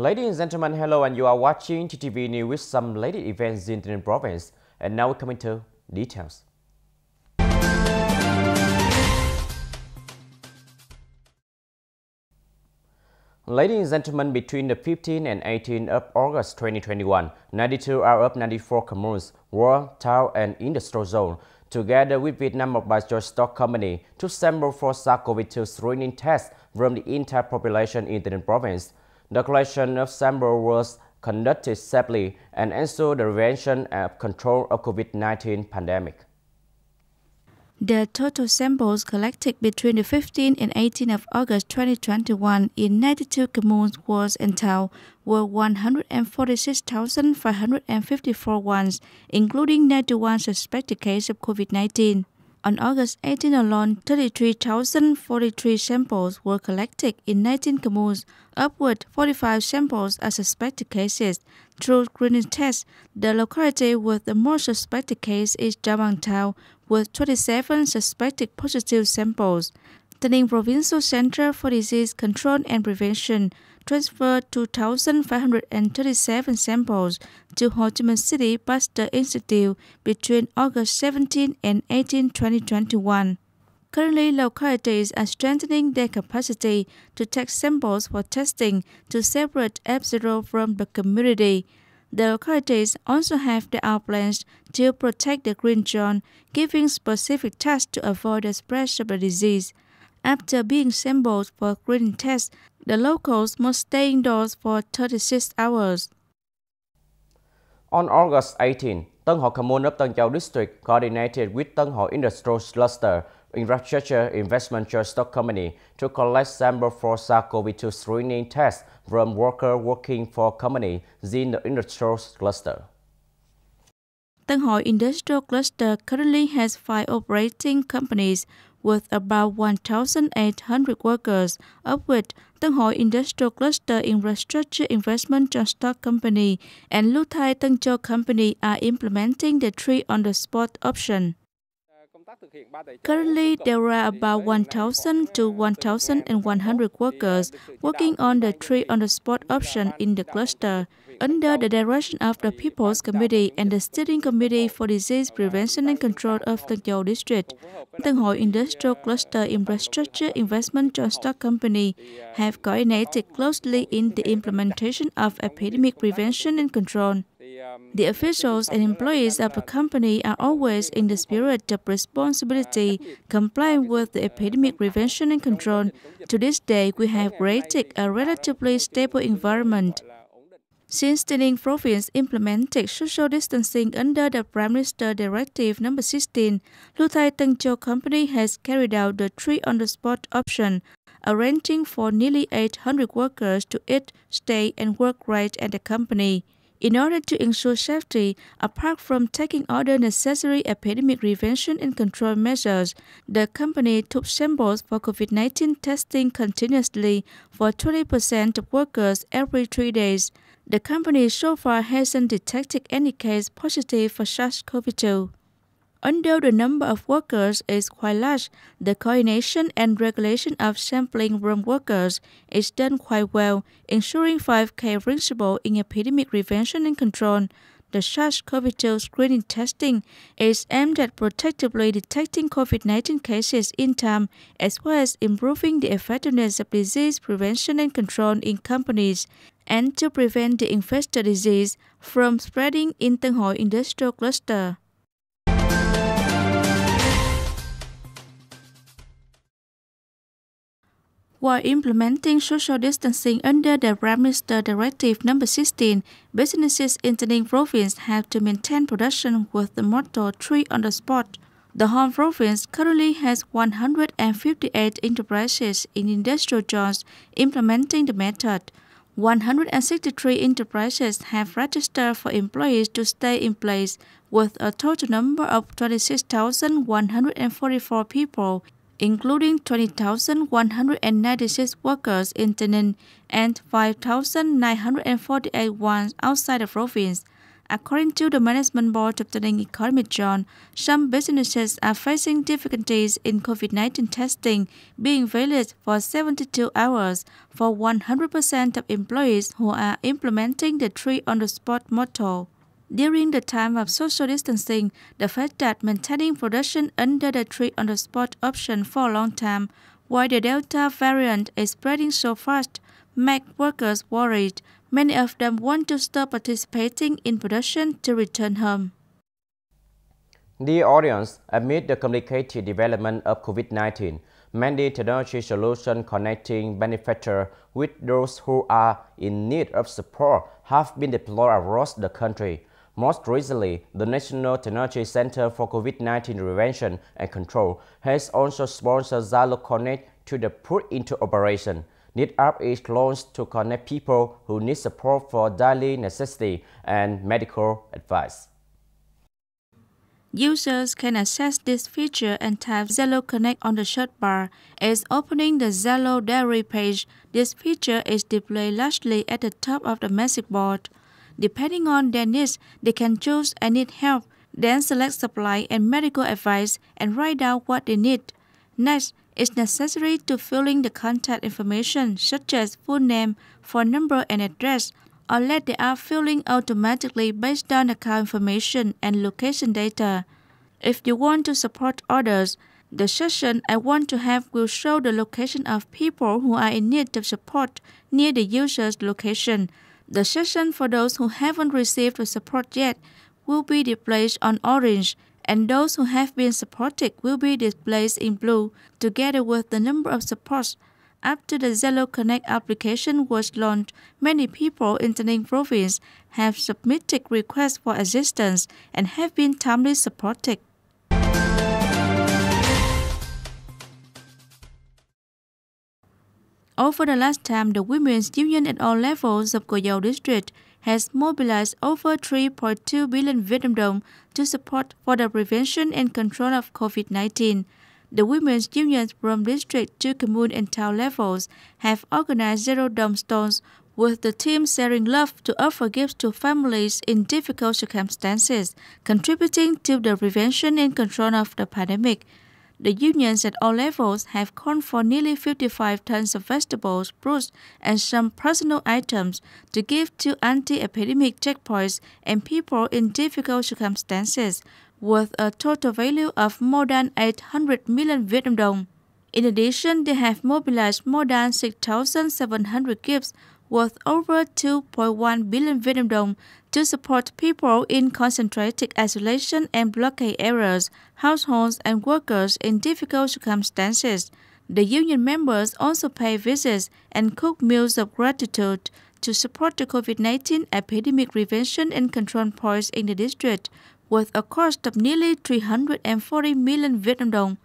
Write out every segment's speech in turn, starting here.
Ladies and gentlemen, hello, and you are watching TTV News with some latest events in the province. And now we're coming to details. Ladies and gentlemen, between the 15th and 18th of August 2021, 92 out of 94 communes, rural, town, and industrial zone, together with Vietnam Mobilized Stock Company, to sample for SARS CoV-2 screening tests from the entire population in the province. The collection of samples was conducted safely and ensured the prevention and control of COVID-19 pandemic. The total samples collected between the 15th and 18th of August 2021 in 92 communes, wards, and towns were 146,554 ones, including 91 suspected cases of COVID-19. On August 18 alone, 33,043 samples were collected in 19 communes. Upward 45 samples are suspected cases. Through screening tests, the locality with the most suspected case is Gia Bang Town, with 27 suspected positive samples. Tay Ninh Provincial Center for Disease Control and Prevention transferred 2,537 samples to Ho Chi Minh City Pasteur Institute between August 17 and 18, 2021. Currently, localities are strengthening their capacity to take samples for testing to separate F0 from the community. The localities also have their plans to protect the green zone, giving specific tasks to avoid the spread of the disease. After being sampled for screening tests, the locals must stay indoors for 36 hours. On August 18, Tan Hoi Commune of Tân Châu District coordinated with Tan Hoi Industrial Cluster, Infrastructure Investment Stock Company, to collect samples for SARS CoV-2 screening tests from workers working for company in the industrial cluster. Tan Hoi Industrial Cluster currently has 5 operating companies with about 1,800 workers, of which Tan Hoi Industrial Cluster Infrastructure Investment Stock Company and Lu Thai Tân Châu Company are implementing the 3 on-the-spot option. Currently, there are about 1,000 to 1,100 workers working on the 3 on-the-spot option in the cluster. Under the direction of the People's Committee and the Steering Committee for Disease Prevention and Control of Tân Châu District, Tan Hoi Industrial Cluster Infrastructure Investment Stock Company have coordinated closely in the implementation of epidemic prevention and control. The officials and employees of the company are always in the spirit of responsibility, complying with the epidemic prevention and control. To this day, we have created a relatively stable environment. Since Tay Ninh Province implemented social distancing under the Prime Minister Directive No. 16, Lu Thai Tân Châu Company has carried out the 3 on-the-spot option, arranging for nearly 800 workers to eat, stay, and work right at the company. In order to ensure safety, apart from taking all the necessary epidemic prevention and control measures, the company took samples for COVID-19 testing continuously for 20% of workers every 3 days. The company so far hasn't detected any case positive for SARS CoV-2. Although the number of workers is quite large, the coordination and regulation of sampling from workers is done quite well, ensuring 5K principle in epidemic prevention and control. The SARS CoV-2 screening testing is aimed at protectively detecting COVID-19 cases in time, as well as improving the effectiveness of disease prevention and control in companies, and to prevent the infectious disease from spreading in Tan Hoi Industrial Cluster. While implementing social distancing under the Prime Minister Directive No. 16, businesses in Tay Ninh Province have to maintain production with the motto 3 on the spot. The whole province currently has 158 enterprises in industrial zones implementing the method. 163 enterprises have registered for employees to stay in place, with a total number of 26,144 people, including 20,196 workers in Tay Ninh and 5,948 ones outside the province. According to the management board of the Tay Ninh Economic Zone, some businesses are facing difficulties in COVID-19 testing being valid for 72 hours for 100% of employees who are implementing the 3 on-the-spot motto. During the time of social distancing, the fact that maintaining production under the 3 on-the-spot option for a long time, while the Delta variant is spreading so fast, make workers worried. Many of them want to stop participating in production to return home. Dear audience, amid the complicated development of COVID-19, many technology solutions connecting manufacturers with those who are in need of support have been deployed across the country. Most recently, the National Technology Center for COVID-19 Prevention and Control has also sponsored Zalo Connect to the put into operation. This app is launched to connect people who need support for daily necessity and medical advice. Users can access this feature and type Zalo Connect on the search bar. As opening the Zalo diary page, this feature is displayed largely at the top of the message board. Depending on their needs, they can choose "I need help," then select supply and medical advice and write down what they need. Next, it's necessary to fill in the contact information such as full name, phone number and address, or let the app fill in automatically based on account information and location data. If you want to support others, the session "I want to help" will show the location of people who are in need of support near the user's location. The session for those who haven't received the support yet will be displayed on orange, and those who have been supported will be displayed in blue, together with the number of supports. After the Zalo Connect application was launched, many people in Tay Ninh province have submitted requests for assistance and have been timely supported. Over the last time, the Women's Union at all levels of Cô Dâu district has mobilized over 3.2 billion Vietnam dong to support for the prevention and control of COVID-19. The women's unions from district to commune and town levels have organized Zero Dome Stones with the team sharing love to offer gifts to families in difficult circumstances, contributing to the prevention and control of the pandemic. The unions at all levels have called for nearly 55 tons of vegetables, fruits, and some personal items to give to anti-epidemic checkpoints and people in difficult circumstances, with a total value of more than 800 million Vietnam dong. In addition, they have mobilized more than 6,700 gifts worth over 2.1 billion Vietnam dong to support people in concentrated isolation and blockade areas, households and workers in difficult circumstances. The union members also pay visits and cook meals of gratitude to support the COVID-19 epidemic prevention and control points in the district, with a cost of nearly 340 million Vietnam dong.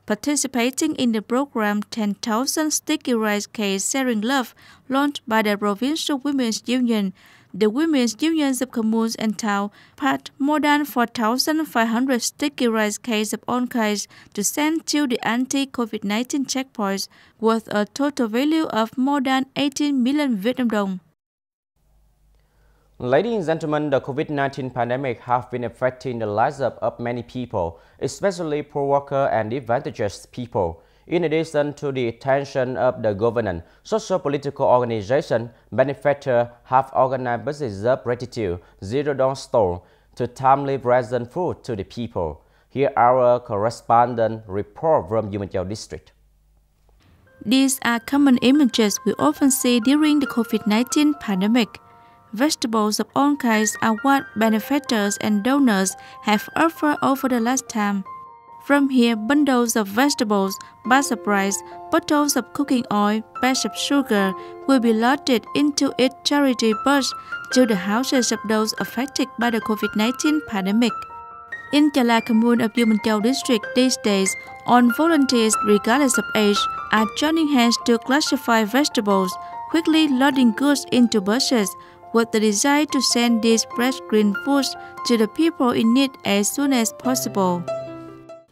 Participating in the program 10,000 sticky rice cakes sharing love launched by the Provincial Women's Union, the Women's Unions of Communes and Towns packed more than 4,500 sticky rice cakes of all kinds to send to the anti-COVID-19 checkpoints, with a total value of more than 18 million Vietnam dong. Ladies and gentlemen, the COVID-19 pandemic has been affecting the lives of many people, especially poor workers and disadvantaged people. In addition to the attention of the government, social-political organizations, manufacturers have organized business of gratitude, Zero Dawn Store, to timely present food to the people. Here our correspondent report from Dư Minh Châu district. These are common images we often see during the COVID-19 pandemic. Vegetables of all kinds are what benefactors and donors have offered over the last time. From here, bundles of vegetables, bags of rice, bottles of cooking oil, bags of sugar will be loaded into each charity bus to the houses of those affected by the COVID-19 pandemic. In Chà La commune of Dư Minh Châu district these days, all volunteers regardless of age are joining hands to classify vegetables, quickly loading goods into buses, with the desire to send these fresh green foods to the people in need as soon as possible.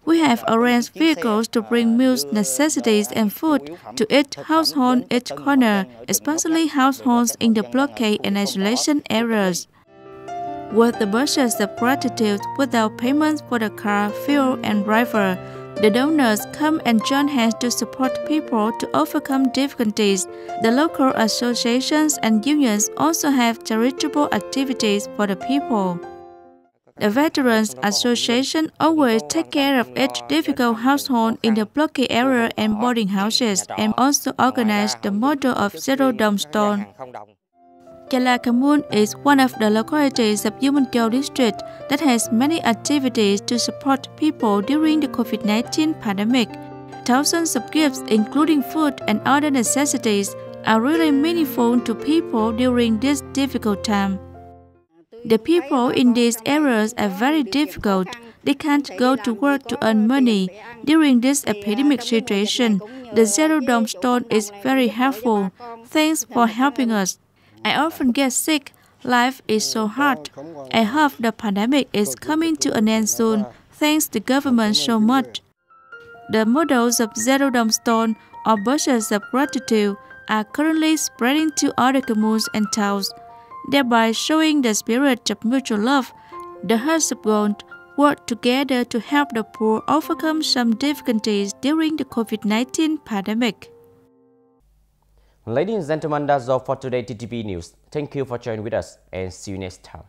We have arranged vehicles to bring meals, necessities and food to each household, each corner, especially households in the blockade and isolation areas. with the buses of gratitude without payments for the car, fuel, and driver. The donors come and join hands to support people to overcome difficulties. The local associations and unions also have charitable activities for the people. The Veterans Association always take care of each difficult household in the blockade area and boarding houses, and also organize the model of Zero Dumpstone. Chala Commune is one of the localities of Humankiao district that has many activities to support people during the COVID-19 pandemic. Thousands of gifts, including food and other necessities, are really meaningful to people during this difficult time. The people in these areas are very difficult. They can't go to work to earn money. During this epidemic situation, the Zero Dumpstone is very helpful. Thanks for helping us. I often get sick. Life is so hard. I hope the pandemic is coming to an end soon. Thanks to government so much. The models of Zero Dumpstone or buses of gratitude are currently spreading to other communes and towns, thereby showing the spirit of mutual love. The hearts of gold work together to help the poor overcome some difficulties during the COVID-19 pandemic. Ladies and gentlemen, that's all for today TTV News. Thank you for joining with us and see you next time.